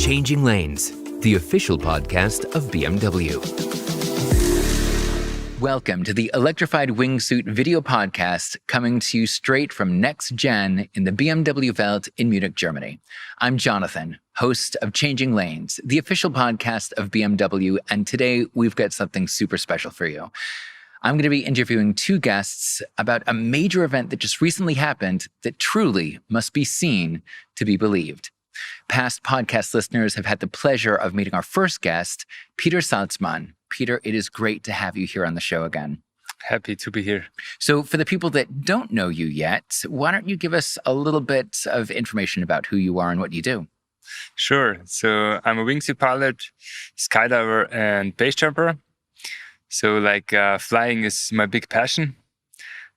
Changing Lanes, the official podcast of BMW. Welcome to the Electrified Wingsuit video podcast, coming to you straight from Next Gen in the BMW Welt in Munich, Germany. I'm Jonathan, host of Changing Lanes, the official podcast of BMW, and today we've got something super special for you. I'm going to be interviewing two guests about a major event that just recently happened that truly must be seen to be believed. Past podcast listeners have had the pleasure of meeting our first guest, Peter Salzmann. Peter, it is great to have you here on the show again. Happy to be here. So for the people that don't know you yet, why don't you give us a little bit of information about who you are and what you do? Sure. So I'm a wingsuit pilot, skydiver, and base jumper. So flying is my big passion.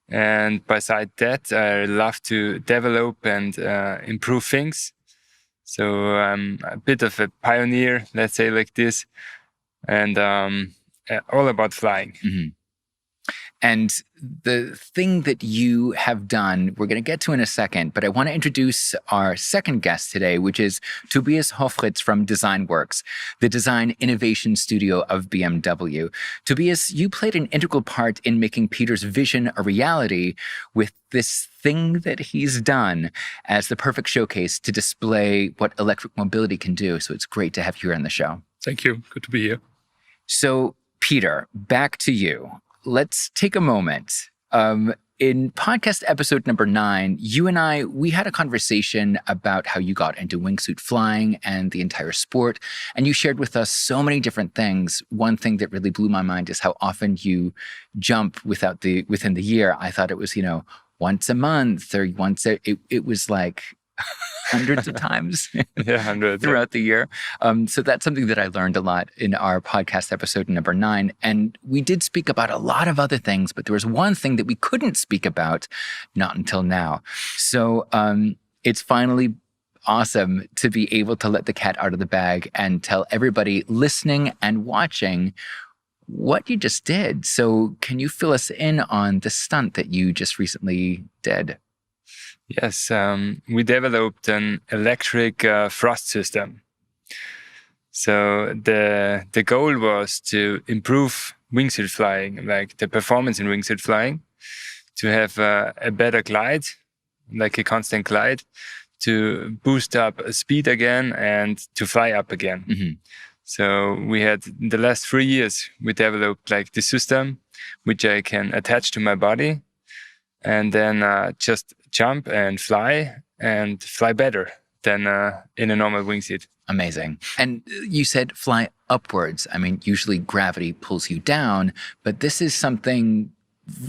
And beside that, I love to develop and improve things. So I'm a bit of a pioneer, let's say like this, and all about flying. Mm-hmm. And the thing that you have done, we're going to get to in a second, but I want to introduce our second guest today, which is Tobias Hofritz from DesignWorks, the design innovation studio of BMW. Tobias, you played an integral part in making Peter's vision a reality with this thing that he's done as the perfect showcase to display what electric mobility can do. So it's great to have you here on the show. Thank you. Good to be here. So, Peter, back to you. Let's take a moment. In podcast episode number 9, you and I, we had a conversation about how you got into wingsuit flying and the entire sport. And you shared with us so many different things. One thing that really blew my mind is how often you jump within the year. I thought it was, once a month or it was like hundreds of times throughout the year. So that's something that I learned a lot in our podcast episode number 9. And we did speak about a lot of other things, but there was one thing that we couldn't speak about, not until now. So it's finally awesome to be able to let the cat out of the bag and tell everybody listening and watching what you just did. So can you fill us in on the stunt that you just recently did? Yes, we developed an electric thrust system. So the goal was to improve wingsuit flying, like the performance in wingsuit flying, to have a better glide, like a constant glide, to boost up speed again and to fly up again. Mm-hmm. So we had, in the last 3 years, we developed like the system, which I can attach to my body and then just jump and fly better than in a normal wingsuit. Amazing. And you said fly upwards. I mean, usually gravity pulls you down, but this is something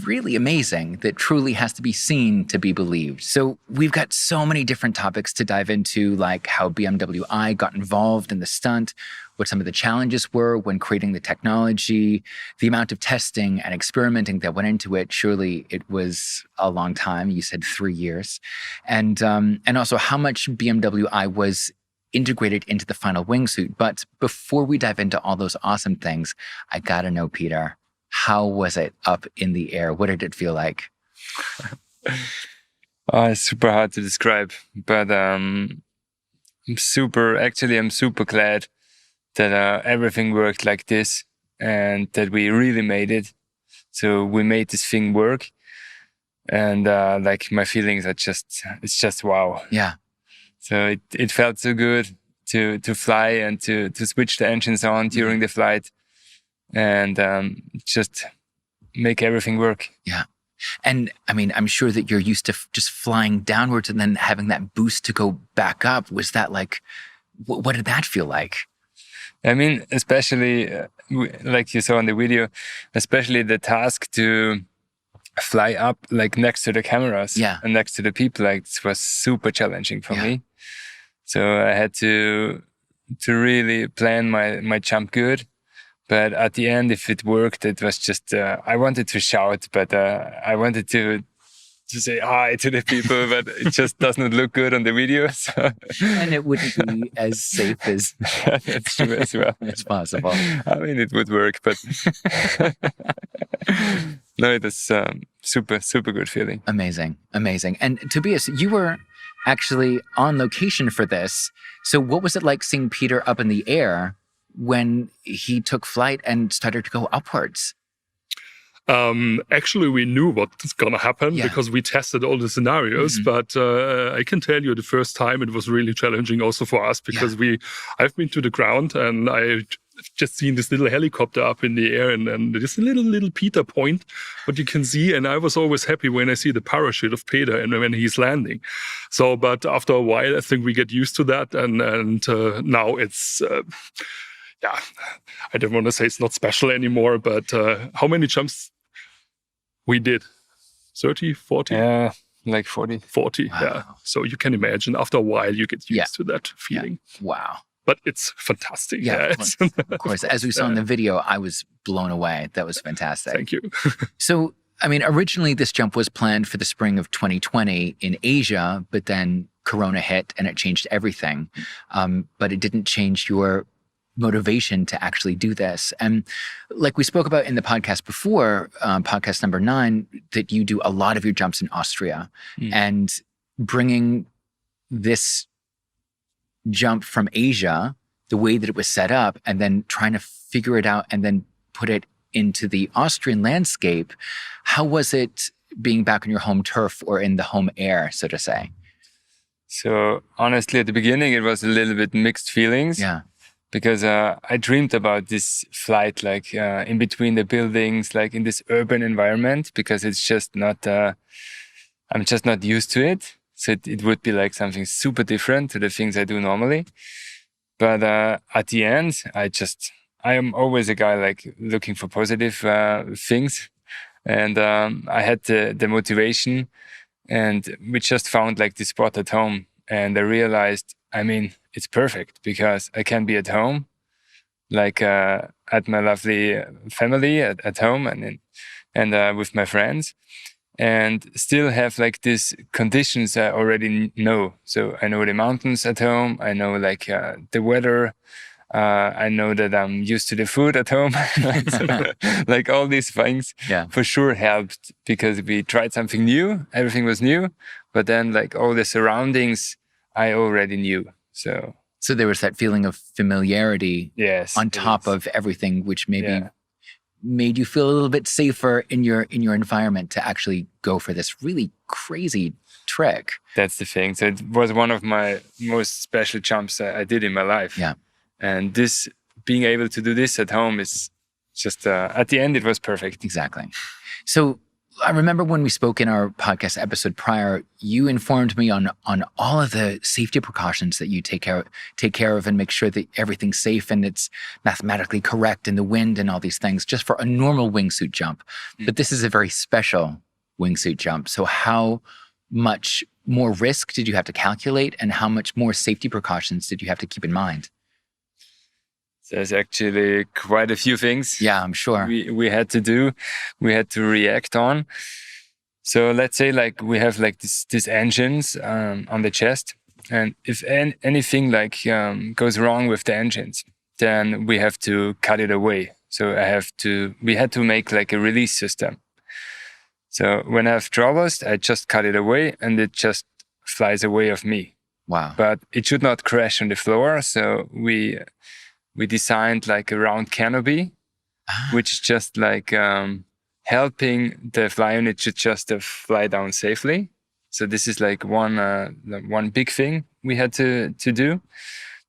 really amazing that truly has to be seen to be believed. So we've got so many different topics to dive into, like how BMW I got involved in the stunt, what some of the challenges were when creating the technology, the amount of testing and experimenting that went into it. Surely it was a long time. You said 3 years. And also how much BMW I was integrated into the final wingsuit. But before we dive into all those awesome things, I got to know, Peter, how was it up in the air? What did it feel like? It's super hard to describe, but I'm super glad that everything worked like this and that we really made it. So we made this thing work. And my feelings are it's just wow. Yeah. So it felt so good to fly and to switch the engines on during the flight. And just make everything work. Yeah. And I mean, I'm sure that you're used to just flying downwards and then having that boost to go back up. Was that like, what did that feel like? I mean, especially like you saw in the video, especially the task to fly up like next to the cameras and next to the people, like it was super challenging for me. So I had to really plan my jump good. But at the end, if it worked, it was just, I wanted to shout, but I wanted to say hi to the people, but it just doesn't look good on the video. So. And it wouldn't be as safe as that's true as well. as possible. I mean, it would work, but No, it was super, super good feeling. Amazing. And Tobias, you were actually on location for this. So what was it like seeing Peter up in the air when he took flight and started to go upwards? Actually, we knew what's going to happen because we tested all the scenarios. But I can tell you the first time it was really challenging also for us because I've been to the ground and I've just seen this little helicopter up in the air and this little Peter point, what you can see. And I was always happy when I see the parachute of Peter and when he's landing. So, but after a while, I think we get used to that. And now it's... I don't want to say it's not special anymore, but how many jumps we did? 30, 40? Yeah, like 40. 40, Wow. yeah. So you can imagine after a while you get used to that feeling. Yeah. Wow. But it's fantastic. Yeah, of course. As we saw in the video, I was blown away. That was fantastic. Thank you. So, I mean, originally this jump was planned for the spring of 2020 in Asia, but then Corona hit and it changed everything. But it didn't change your motivation to actually do this. And like we spoke about in the podcast before, podcast number 9, that you do a lot of your jumps in Austria. And bringing this jump from Asia, the way that it was set up, and then trying to figure it out and then put it into the Austrian landscape, how was it being back on your home turf or in the home air, so to say? So honestly, at the beginning, it was a little bit mixed feelings. Yeah. Because I dreamed about this flight, like in between the buildings, like in this urban environment, because it's just not, I'm just not used to it. So it would be like something super different to the things I do normally. But at the end, I am always a guy like looking for positive things. And I had the motivation, and we just found like this spot at home. And I realized, I mean, it's perfect because I can be at home, like at my lovely family at home and with my friends, and still have like these conditions I already know. So I know the mountains at home. I know like the weather. I know that I'm used to the food at home. So, like all these things for sure helped because we tried something new. Everything was new, but then like all the surroundings I already knew. So there was that feeling of familiarity on top of everything, which maybe made you feel a little bit safer in your environment to actually go for this really crazy trick. That's the thing. So it was one of my most special jumps I did in my life. Yeah. And this being able to do this at home is just at the end it was perfect. Exactly. So I remember when we spoke in our podcast episode prior, you informed me on all of the safety precautions that you take care of and make sure that everything's safe and it's mathematically correct in the wind and all these things just for a normal wingsuit jump. But this is a very special wingsuit jump. So how much more risk did you have to calculate and how much more safety precautions did you have to keep in mind? There's actually quite a few things. Yeah, I'm sure. We had to do, we had to react on. So let's say like we have like these engines on the chest, and if anything like goes wrong with the engines, then we have to cut it away. So we had to make like a release system. So when I have troubles, I just cut it away and it just flies away of me. Wow. But it should not crash on the floor. So we designed like a round canopy, which is just like helping the fly unit to just fly down safely. So this is like one big thing we had to do.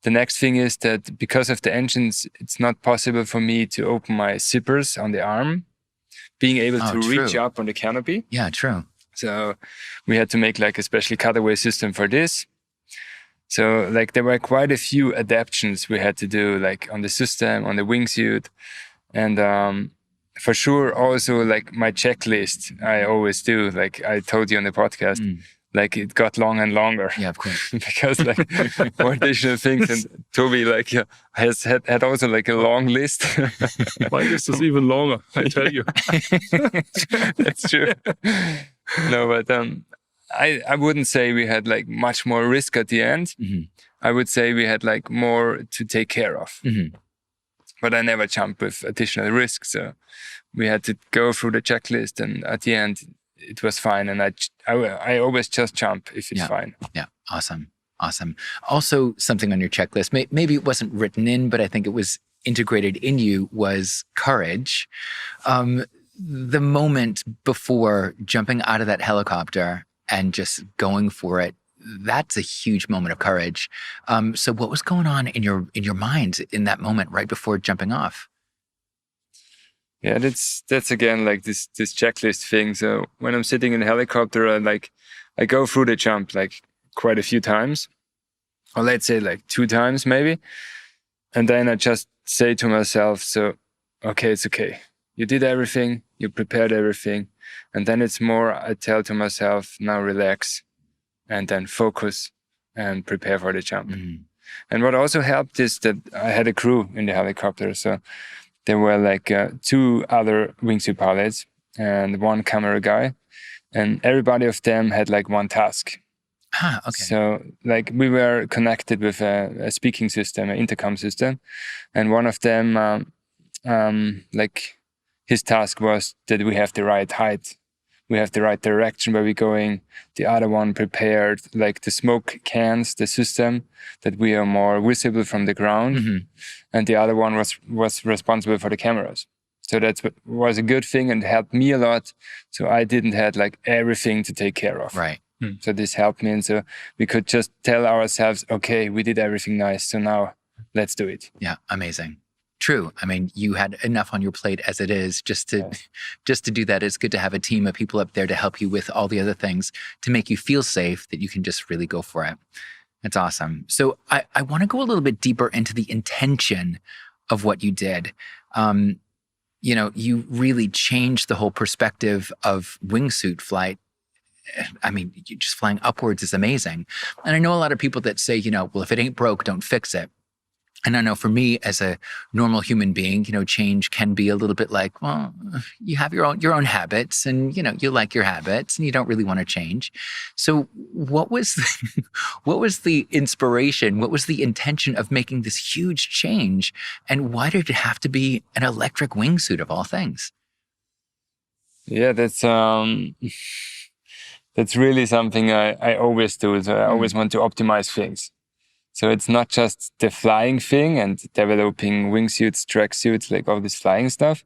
The next thing is that because of the engines, it's not possible for me to open my zippers on the arm, being able to reach up on the canopy. Yeah, true. So we had to make like a special cutaway system for this. So like there were quite a few adaptations we had to do like on the system, on the wingsuit. And for sure also like my checklist I always do, like I told you on the podcast, like it got longer and longer. Yeah, of course. Because like more additional things, and Toby like had also like a long list. My list is even longer, I tell you. That's true. No, but I wouldn't say we had like much more risk at the end. I would say we had like more to take care of. but I never jumped with additional risk. So we had to go through the checklist, and at the end, it was fine. And I always just jump if it's fine. Yeah. Awesome. Also, something on your checklist, maybe it wasn't written in, but I think it was integrated in you, was courage. The moment before jumping out of that helicopter and just going for it, that's a huge moment of courage. So what was going on in your mind in that moment right before jumping off? Yeah, that's again like this checklist thing. So when I'm sitting in a helicopter, I go through the jump like quite a few times, or let's say like 2 times maybe, and then I just say to myself, so okay, it's okay. You did everything, you prepared everything, and then it's more I tell to myself, now relax, and then focus and prepare for the jump. Mm-hmm. And what also helped is that I had a crew in the helicopter, so there were like 2 other wingsuit pilots and 1 camera guy, and everybody of them had like 1 task. Ah, okay. So like we were connected with a speaking system, an intercom system, and one of them, like his task was that we have the right height, we have the right direction where we're going. The other one prepared like the smoke cans, the system, that we are more visible from the ground. Mm-hmm. And the other one was responsible for the cameras. So that was a good thing and helped me a lot. So I didn't have like everything to take care of. Right. So this helped me. And so we could just tell ourselves, okay, we did everything nice. So now let's do it. Yeah. Amazing. True. I mean, you had enough on your plate as it is just to do that. It's good to have a team of people up there to help you with all the other things to make you feel safe, that you can just really go for it. That's awesome. So I want to go a little bit deeper into the intention of what you did. You really changed the whole perspective of wingsuit flight. I mean, just flying upwards is amazing. And I know a lot of people that say, well, if it ain't broke, don't fix it. And I know for me as a normal human being, change can be a little bit like, well, you have your own habits and, you like your habits and you don't really want to change. So what was the inspiration? What was the intention of making this huge change? And why did it have to be an electric wingsuit of all things? Yeah, that's really something I always do. So I always want to optimize things. So it's not just the flying thing and developing wingsuits, tracksuits, like all this flying stuff.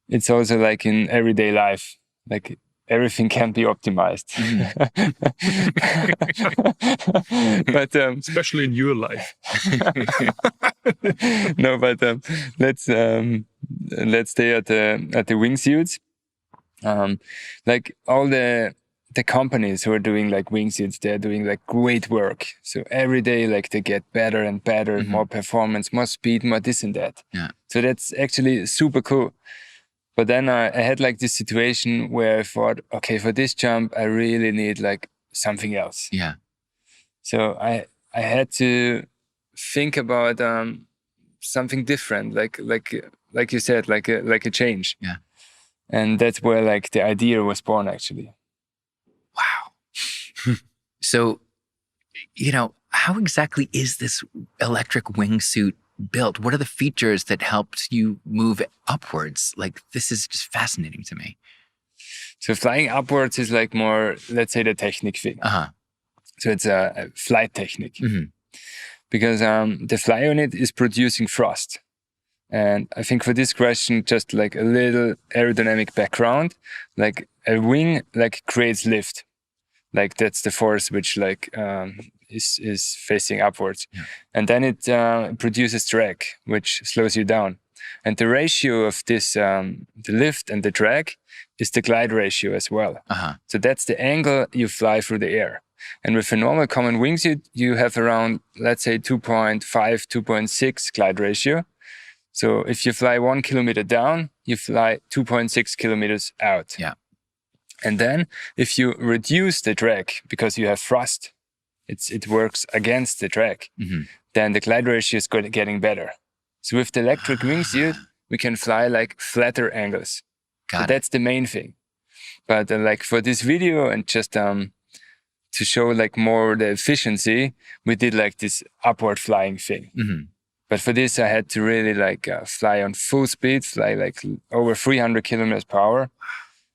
It's also like in everyday life, like everything can be optimized. But especially in your life. No, but let's stay at the wingsuits. Like all the companies who are doing like wingsuits, they're doing like great work. So every day, like they get better and better, more performance, more speed, more this and that. Yeah. So that's actually super cool. But then I had like this situation where I thought, okay, for this jump, I really need like something else. Yeah. So I had to think about something different, like you said, like a change. Yeah. And that's where like the idea was born, actually. Wow. So, how exactly is this electric wingsuit built? What are the features that helped you move upwards? Like, this is just fascinating to me. So flying upwards is like more, let's say, the technique thing. Uh-huh. So it's a flight technique. Mm-hmm. Because the fly unit is producing thrust. And I think for this question, just like a little aerodynamic background, like a wing like creates lift. Like that's the force which like is facing upwards. Yeah. And then it produces drag, which slows you down. And the ratio of this, the lift and the drag, is the glide ratio as well. Uh-huh. So that's the angle you fly through the air. And with a normal common wingsuit, you have around, let's say, 2.5, 2.6 glide ratio. So if you fly 1 kilometer down, you fly 2.6 kilometers out. Yeah. And then if you reduce the drag because you have thrust, it works against the drag, then the glide ratio is getting better. So with the electric wingsuit, we can fly like flatter angles. So that's the main thing. But like for this video and just to show like more the efficiency, we did like this upward flying thing. But for this, I had to really fly on full speed, fly like over 300 kilometers per hour,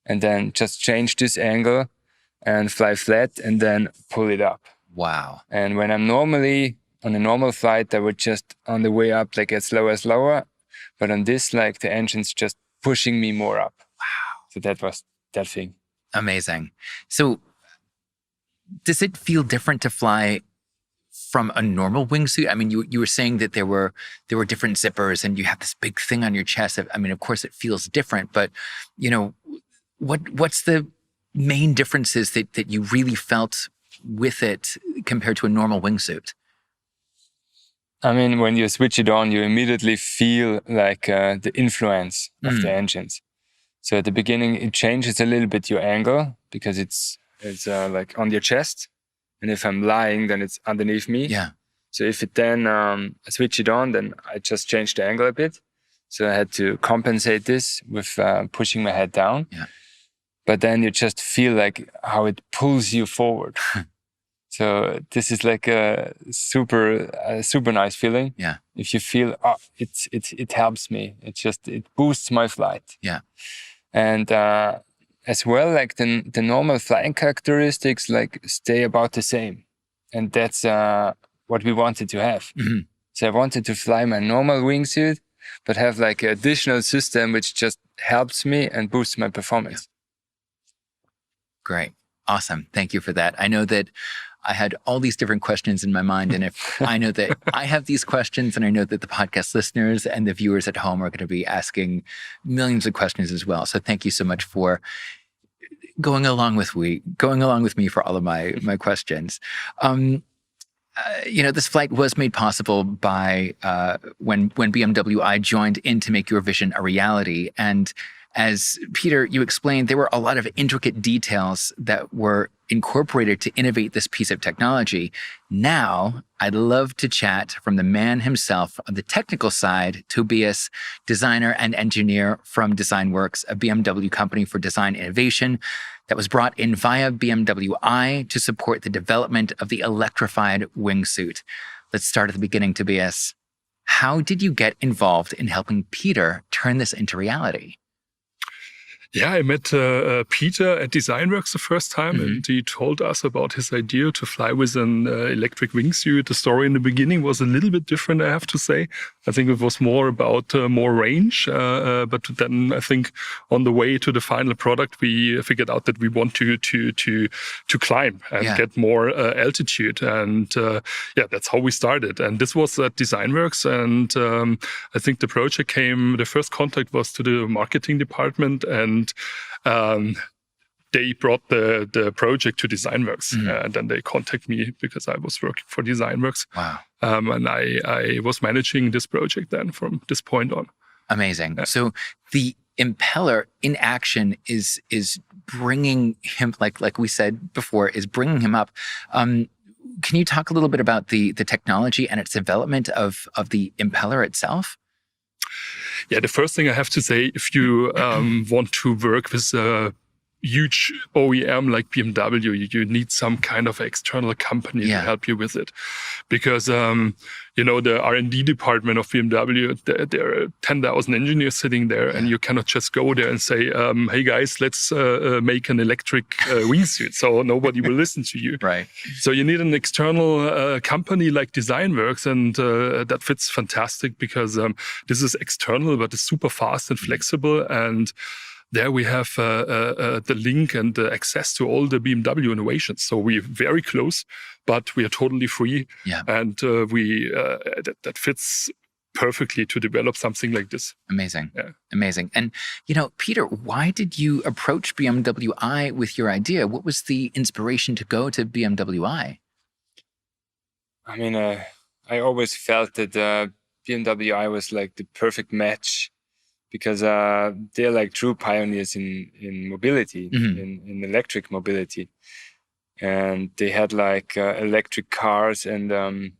and then just change this angle and fly flat and then pull it up. Wow. And when I'm normally on a normal flight, I would just on the way up, get slower. But on this, the engine's just pushing me more up. Wow. So that was that thing. Amazing. So does it feel different to fly from a normal wingsuit? I mean, you were saying that there were different zippers and you have this big thing on your chest. I mean, of course it feels different, but what's the main differences that you really felt with it compared to a normal wingsuit? I mean, when you switch it on, you immediately feel the influence of the engines. So at the beginning, it changes a little bit your angle because it's on your chest. And if I'm lying, then it's underneath me. Yeah. So if it then I switch it on, then I just change the angle a bit. So I had to compensate this with pushing my head down. Yeah. But then you just feel how it pulls you forward. So this is a super nice feeling. Yeah. If you feel, it helps me. It boosts my flight. Yeah. And as well, the normal flying characteristics stay about the same. And that's what we wanted to have. Mm-hmm. So I wanted to fly my normal wingsuit, but have an additional system which just helps me and boosts my performance. Great. Awesome. Thank you for that. I know that I had all these different questions in my mind. And if I know that I have these questions, and I know that the podcast listeners and the viewers at home are going to be asking millions of questions as well. So thank you so much for going along with me for all of my questions. This flight was made possible by when BMW I joined in to make your vision a reality. And as Peter, you explained, there were a lot of intricate details that were incorporated to innovate this piece of technology. Now, I'd love to chat from the man himself on the technical side, Tobias, designer and engineer from DesignWorks, a BMW company for design innovation that was brought in via BMW I to support the development of the electrified wingsuit. Let's start at the beginning, Tobias. How did you get involved in helping Peter turn this into reality? Yeah, I met Peter at DesignWorks the first time, and he told us about his idea to fly with an electric wingsuit. The story in the beginning was a little bit different, I have to say. I think it was more about more range, but then I think on the way to the final product, we figured out that we want to climb and get more altitude, and that's how we started. And this was at DesignWorks, and I think the project the first contact was to the marketing department, and they brought the project to DesignWorks, and then they contacted me because I was working for DesignWorks. Wow. And I was managing this project then from this point on. Amazing. So the impeller in action is bringing him, like we said before, is bringing him up. Can you talk a little bit about the technology and its development of the impeller itself? Yeah, the first thing I have to say, if you want to work with a huge OEM like BMW, you need some kind of external company to help you with it. Because, the R&D department of BMW, there are 10,000 engineers sitting there, and you cannot just go there and say, hey guys, let's make an electric wingsuit. So nobody will listen to you. Right. So you need an external company like DesignWorks, and that fits fantastic because this is external, but it's super fast and flexible. And there we have the link and the access to all the BMW innovations. So we're very close, but we are totally free. Yeah. And that fits perfectly to develop something like this. Amazing. Yeah. Amazing. And, Peter, why did you approach BMW I with your idea? What was the inspiration to go to BMW I? I mean, I always felt that BMW I was the perfect match, because they're true pioneers in mobility, in electric mobility. And they had electric cars and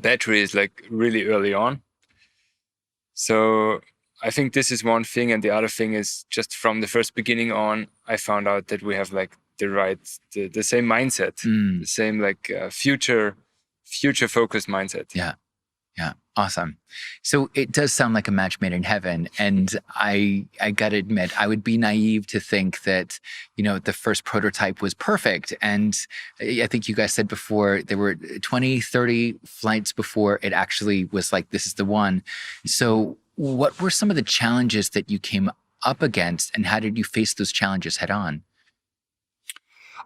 batteries really early on. So I think this is one thing. And the other thing is, just from the first beginning on, I found out that we have the same mindset, the same future focused mindset. Yeah. Yeah. Awesome. So it does sound like a match made in heaven. And I got to admit, I would be naive to think that, the first prototype was perfect. And I think you guys said before there were 20, 30 flights before it actually was like, this is the one. So what were some of the challenges that you came up against, and how did you face those challenges head on?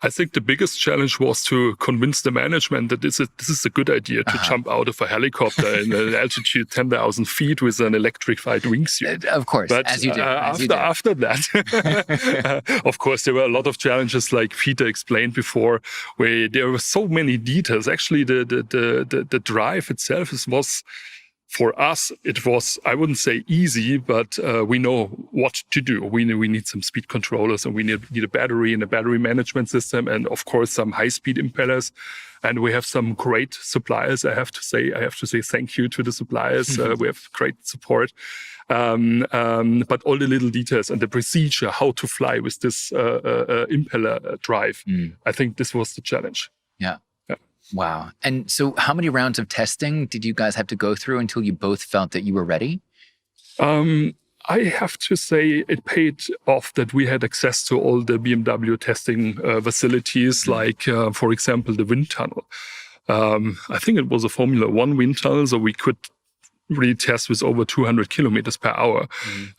I think the biggest challenge was to convince the management that this is a good idea to jump out of a helicopter in an altitude 10,000 feet with an electrified wingsuit. Of course, but as you do. After that, of course, there were a lot of challenges, like Peter explained before, where there were so many details. Actually, the drive itself was. For us, it was, I wouldn't say easy, but we know what to do. We need some speed controllers, and we need a battery and a battery management system, and of course some high-speed impellers. And we have some great suppliers. I have to say thank you to the suppliers. We have great support. But all the little details and the procedure, how to fly with this impeller drive, I think this was the challenge. Yeah. Wow. And so how many rounds of testing did you guys have to go through until you both felt that you were ready? I have to say it paid off that we had access to all the BMW testing facilities, like, for example, the wind tunnel. I think it was a Formula One wind tunnel, so we could really test with over 200 kilometers per hour.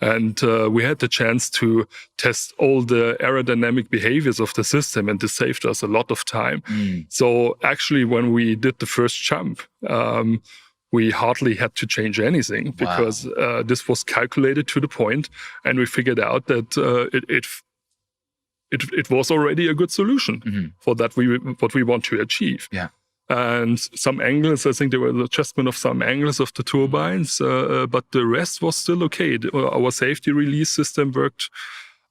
And we had the chance to test all the aerodynamic behaviors of the system, and this saved us a lot of time. So actually, when we did the first jump, we hardly had to change anything, because this was calculated to the point, and we figured out that it was already a good solution for that what we want to achieve. Yeah. And some angles, I think there were an adjustment of some angles of the turbines, but the rest was still okay. Our safety release system worked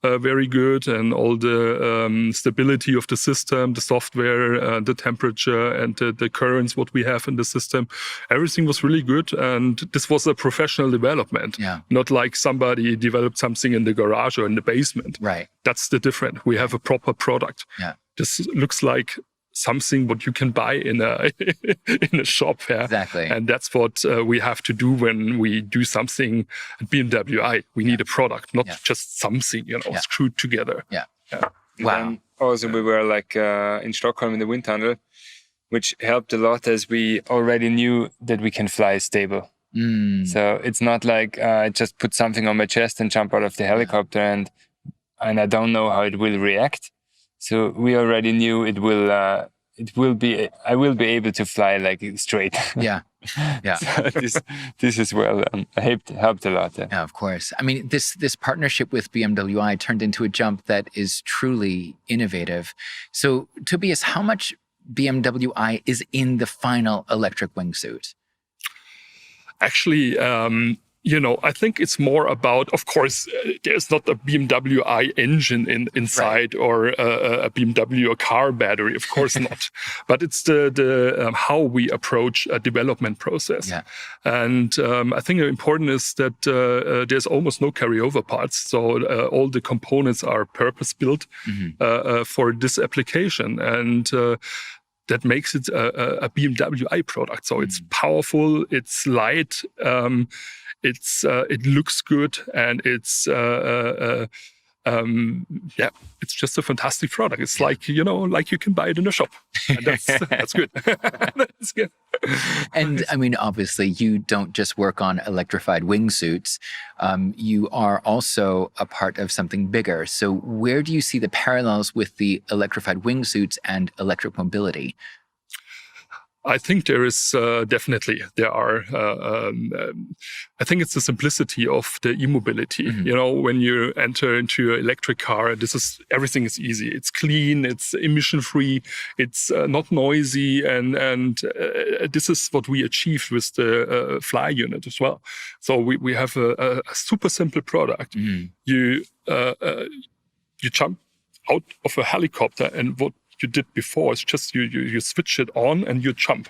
very good, and all the stability of the system, the software, the temperature, and the currents, what we have in the system, everything was really good. And this was a professional development, not like somebody developed something in the garage or in the basement. Right. That's the difference. We have a proper product. Yeah. This looks like something what you can buy in a shop. Exactly. And that's what we have to do when we do something at BMW. We need a product, not just something, screwed together. Yeah. Wow. And also, we were like in Stockholm in the wind tunnel, which helped a lot, as we already knew that we can fly stable. So it's not like I just put something on my chest and jump out of the helicopter and I don't know how it will react. So we already knew I will be able to fly like straight. Yeah. So this as well helped a lot. Yeah, of course. I mean, this partnership with BMW turned into a jump that is truly innovative. So, Tobias, how much BMW I is in the final electric wingsuit? Actually, I think it's more about, of course, there's not a BMW i engine inside, or a BMW car battery, of course not. But it's the how we approach a development process. Yeah. And I think important is that there's almost no carryover parts. So all the components are purpose-built for this application. And that makes it a BMW i product. So it's powerful, it's light, it looks good, and it's just a fantastic product. It's like you can buy it in a shop. And that's good. That's good. And I mean, obviously, you don't just work on electrified wingsuits. You are also a part of something bigger. So where do you see the parallels with the electrified wingsuits and electric mobility? I think there is definitely. There are. I think it's the simplicity of the e-mobility. When you enter into an electric car, everything is easy. It's clean. It's emission-free. It's not noisy, and this is what we achieved with the Fly unit as well. So we have a super simple product. You jump out of a helicopter, and what you did before is just you switch it on and you jump.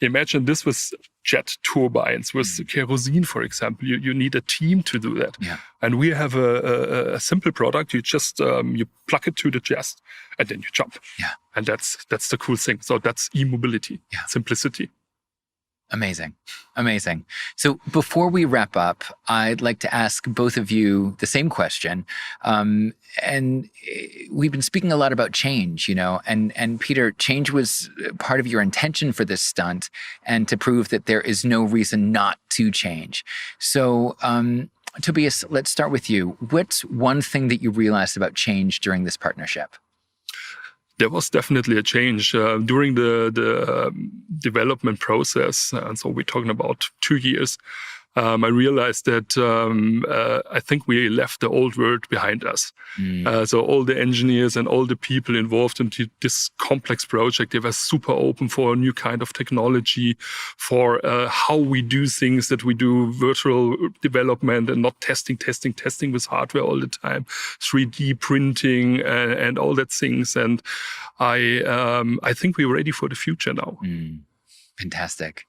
Imagine this with jet turbines, with kerosene, for example. You need a team to do that. Yeah. And we have a simple product. You just you plug it to the chest and then you jump. Yeah. And that's the cool thing. So that's e-mobility, simplicity. Amazing. Amazing. So before we wrap up, I'd like to ask both of you the same question. And we've been speaking a lot about change, and Peter, change was part of your intention for this stunt and to prove that there is no reason not to change. So, Tobias, let's start with you. What's one thing that you realized about change during this partnership? There was definitely a change during the development process. And so we're talking about 2 years. I realized that I think we left the old world behind us. So all the engineers and all the people involved in this complex project, they were super open for a new kind of technology, for how we do things, that we do virtual development and not testing with hardware all the time, 3D printing and all that things. And I think we're ready for the future now. Fantastic.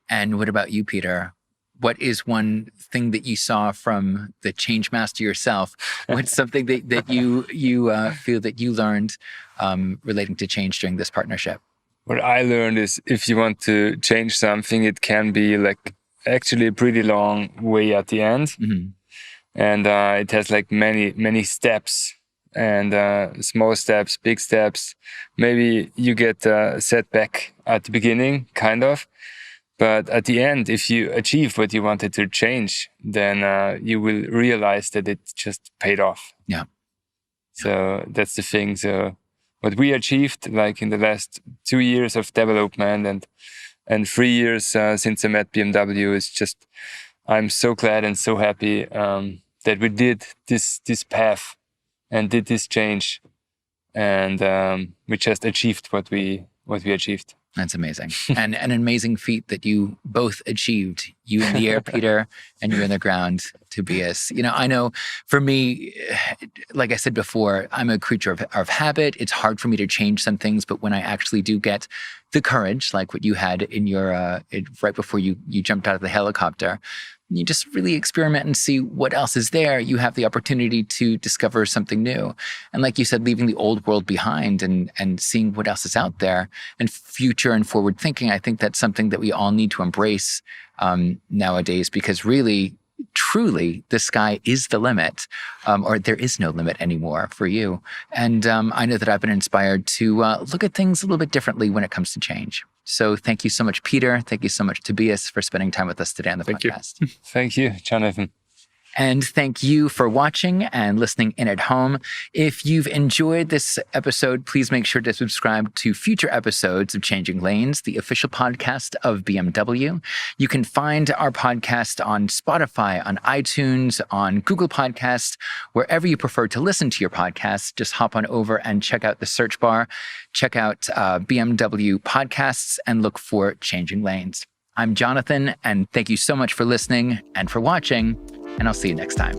And what about you, Peter? What is one thing that you saw from the change master yourself? What's something that you feel that you learned relating to change during this partnership? What I learned is if you want to change something, it can be like actually a pretty long way at the end. And it has like many steps and small steps, big steps. Maybe you get a setback at the beginning, kind of. But at the end, if you achieve what you wanted to change, then you will realize that it just paid off. Yeah. So that's the thing. So what we achieved, like in the last 2 years of development and 3 years since I met BMW, is just, I'm so glad and so happy that we did this path and did this change, and we just achieved what we achieved. That's amazing. And an amazing feat that you both achieved. You in the air, Peter, and you in the ground, Tobias. I know for me, like I said before, I'm a creature of habit. It's hard for me to change some things, but when I actually do get the courage, like what you had in your, right before you jumped out of the helicopter, you just really experiment and see what else is there. You have the opportunity to discover something new. And like you said, leaving the old world behind and seeing what else is out there and future and forward thinking. I think that's something that we all need to embrace nowadays, because really, truly, the sky is the limit, or there is no limit anymore for you. And I know that I've been inspired to look at things a little bit differently when it comes to change. So thank you so much, Peter. Thank you so much, Tobias, for spending time with us today on the podcast. Thank you, Jonathan. And thank you for watching and listening in at home. If you've enjoyed this episode, please make sure to subscribe to future episodes of Changing Lanes, the official podcast of BMW. You can find our podcast on Spotify, on iTunes, on Google Podcasts, wherever you prefer to listen to your podcasts. Just hop on over and check out the search bar, check out BMW podcasts, and look for Changing Lanes. I'm Jonathan, and thank you so much for listening and for watching, and I'll see you next time.